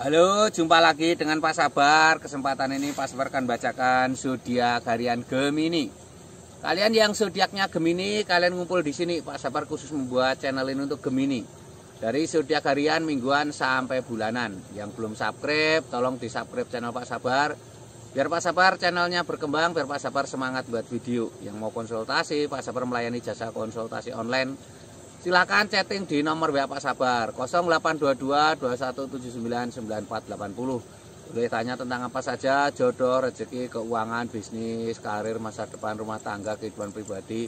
Halo, jumpa lagi dengan Pak Sabar. Kesempatan ini Pak Sabar akan bacakan zodiak harian Gemini. Kalian yang zodiaknya Gemini, kalian ngumpul di sini. Pak Sabar khusus membuat channel ini untuk Gemini. Dari zodiak harian, mingguan sampai bulanan. Yang belum subscribe, tolong di-subscribe channel Pak Sabar. Biar Pak Sabar channelnya berkembang, biar Pak Sabar semangat buat video. Yang mau konsultasi, Pak Sabar melayani jasa konsultasi online. Silakan chatting di nomor WA Pak Sabar 0822 2179 9480. Boleh tanya tentang apa saja, jodoh, rezeki, keuangan, bisnis, karir, masa depan, rumah tangga, kehidupan pribadi.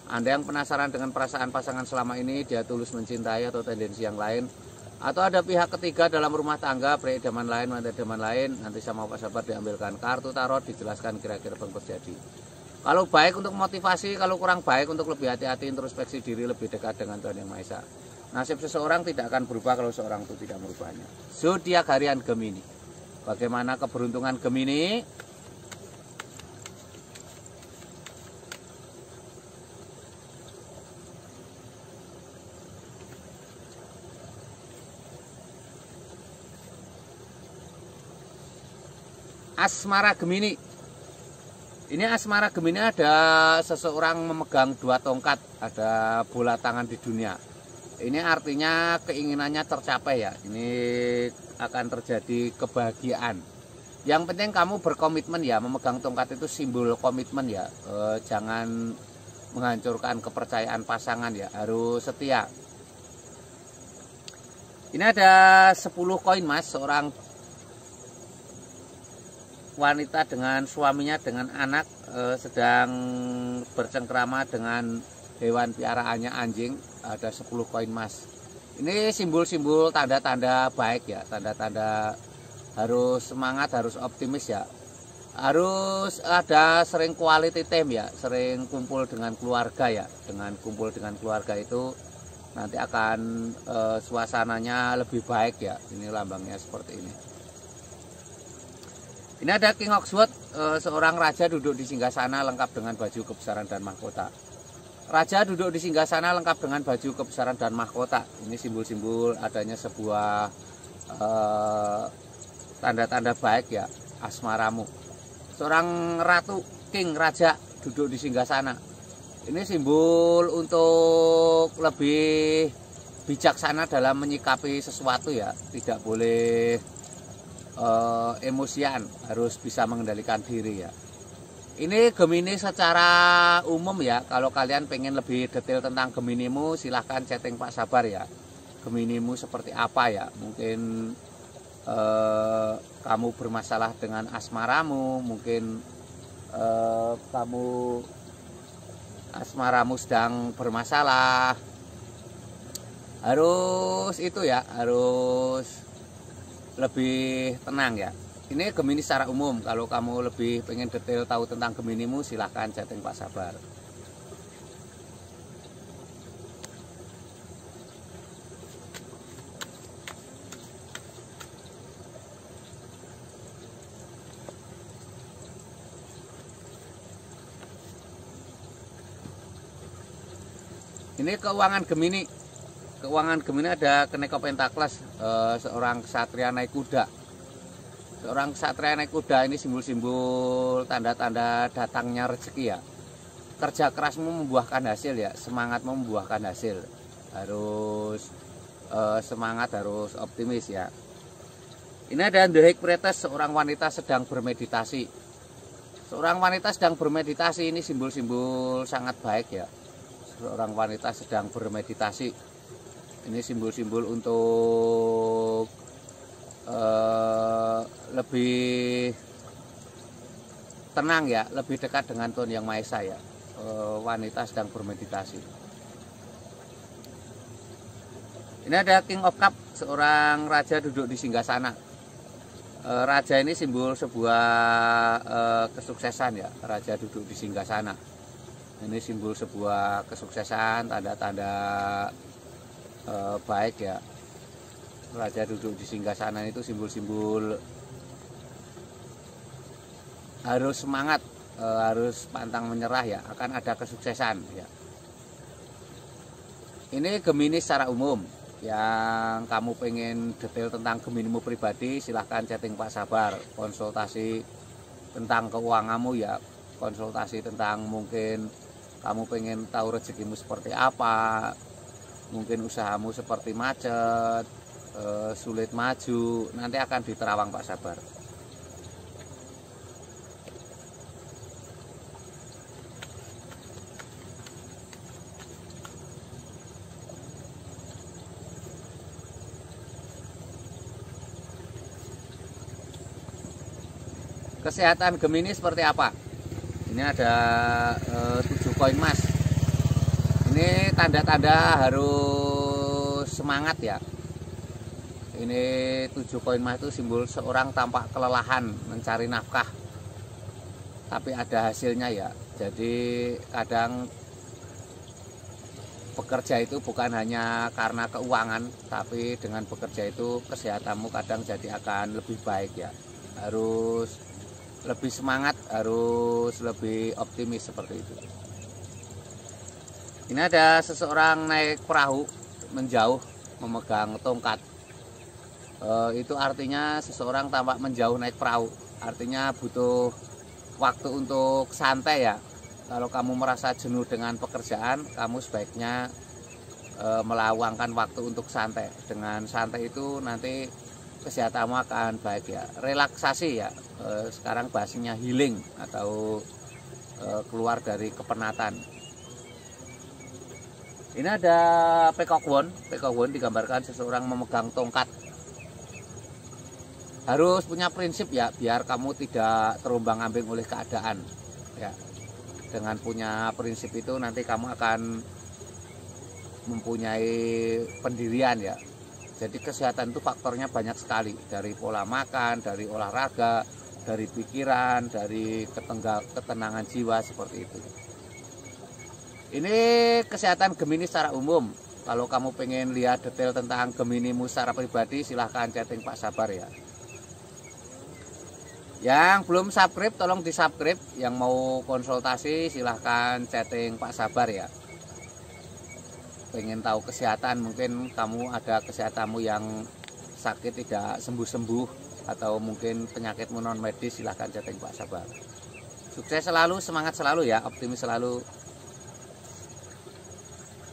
Anda yang penasaran dengan perasaan pasangan selama ini, dia tulus mencintai atau tendensi yang lain, atau ada pihak ketiga dalam rumah tangga, pria idaman lain, wanita idaman lain, nanti sama Pak Sabar diambilkan kartu tarot, dijelaskan kira-kira apa yang terjadi. Kalau baik untuk motivasi, kalau kurang baik untuk lebih hati-hati, introspeksi diri, lebih dekat dengan Tuhan Yang Maha Esa. Nasib seseorang tidak akan berubah kalau seorang itu tidak merubahnya. Zodiak harian Gemini. Bagaimana keberuntungan Gemini? Asmara Gemini. Ini asmara Gemini ada seseorang memegang dua tongkat, ada bola tangan di dunia. Ini artinya keinginannya tercapai ya. Ini akan terjadi kebahagiaan. Yang penting kamu berkomitmen ya, memegang tongkat itu simbol komitmen ya. Jangan menghancurkan kepercayaan pasangan ya, harus setia. Ini ada 10 koin Mas, seorang wanita dengan suaminya dengan anak sedang bercengkrama dengan hewan piaraannya anjing. Ada 10 koin emas. Ini simbol-simbol tanda-tanda baik ya, tanda-tanda harus semangat, harus optimis ya, harus ada sering quality time ya, sering kumpul dengan keluarga ya. Dengan kumpul dengan keluarga itu nanti akan suasananya lebih baik ya. Ini lambangnya seperti ini. Ini ada King of Swords, seorang raja duduk di singgasana lengkap dengan baju kebesaran dan mahkota. Raja duduk di singgasana lengkap dengan baju kebesaran dan mahkota. Ini simbol-simbol adanya sebuah tanda-tanda baik ya, asmaramu. Seorang ratu, king, raja duduk di singgasana. Ini simbol untuk lebih bijaksana dalam menyikapi sesuatu ya, tidak boleh emosian, harus bisa mengendalikan diri ya. Ini Gemini secara umum ya. Kalau kalian pengen lebih detail tentang Geminimu, silahkan chatting Pak Sabar ya. Geminimu seperti apa ya? Mungkin kamu bermasalah dengan asmaramu, mungkin asmaramu sedang bermasalah. Harus itu ya, harus lebih tenang ya. Ini Gemini secara umum. Kalau kamu lebih pengen detail tahu tentang Geminimu, silahkan chatting Pak Sabar. Ini keuangan Gemini. Keuangan Gemini ada Kenek Pentakles, seorang ksatria naik kuda. Seorang ksatria naik kuda ini simbol-simbol tanda-tanda datangnya rezeki ya. Kerja kerasmu membuahkan hasil ya, semangatmu membuahkan hasil. Harus semangat, harus optimis ya. Ini ada The High Priestess, seorang wanita sedang bermeditasi. Seorang wanita sedang bermeditasi, ini simbol-simbol sangat baik ya. Seorang wanita sedang bermeditasi. Ini simbol-simbol untuk lebih tenang ya, lebih dekat dengan Tuhan Yang Maha Esa ya. Wanita sedang bermeditasi. Ini ada King of Cup, seorang raja duduk di singgasana. Raja ini simbol sebuah kesuksesan ya. Raja duduk di singgasana. Ini simbol sebuah kesuksesan, tanda-tanda baik ya. Raja duduk di singgasana itu simbol-simbol harus semangat, harus pantang menyerah ya, akan ada kesuksesan ya. Ini Gemini secara umum. Yang kamu pengen detail tentang Geminimu pribadi, silahkan chatting Pak Sabar. Konsultasi tentang keuanganmu ya, konsultasi tentang mungkin kamu pengen tahu rezekimu seperti apa, mungkin usahamu seperti macet, sulit maju, nanti akan diterawang Pak Sabar. Kesehatan Gemini seperti apa? Ini ada 7 koin emas. Ini tanda-tanda harus semangat ya. Ini 7 koin emas itu simbol seorang tampak kelelahan mencari nafkah, tapi ada hasilnya ya. Jadi kadang bekerja itu bukan hanya karena keuangan, tapi dengan bekerja itu kesehatanmu kadang jadi akan lebih baik ya. Harus lebih semangat, harus lebih optimis seperti itu. Ini ada seseorang naik perahu menjauh memegang tongkat. Itu artinya seseorang tampak menjauh naik perahu, artinya butuh waktu untuk santai ya. Kalau kamu merasa jenuh dengan pekerjaan, kamu sebaiknya meluangkan waktu untuk santai. Dengan santai itu nanti kesehatanmu akan baik ya. Relaksasi ya, sekarang bahasanya healing atau keluar dari kepenatan. Ini ada Peacock Wand. Peacock Wand digambarkan seseorang memegang tongkat. Harus punya prinsip ya, biar kamu tidak terombang-ambing oleh keadaan ya. Dengan punya prinsip itu nanti kamu akan mempunyai pendirian ya. Jadi kesehatan itu faktornya banyak sekali, dari pola makan, dari olahraga, dari pikiran, dari ketenangan jiwa seperti itu. Ini kesehatan Gemini secara umum. Kalau kamu pengen lihat detail tentang Geminimu secara pribadi, silahkan chatting Pak Sabar ya. Yang belum subscribe tolong di subscribe. Yang mau konsultasi silahkan chatting Pak Sabar ya. Pengen tahu kesehatan, mungkin kamu ada kesehatanmu yang sakit tidak sembuh-sembuh, atau mungkin penyakitmu non medis, silahkan chatting Pak Sabar. Sukses selalu, semangat selalu ya, optimis selalu.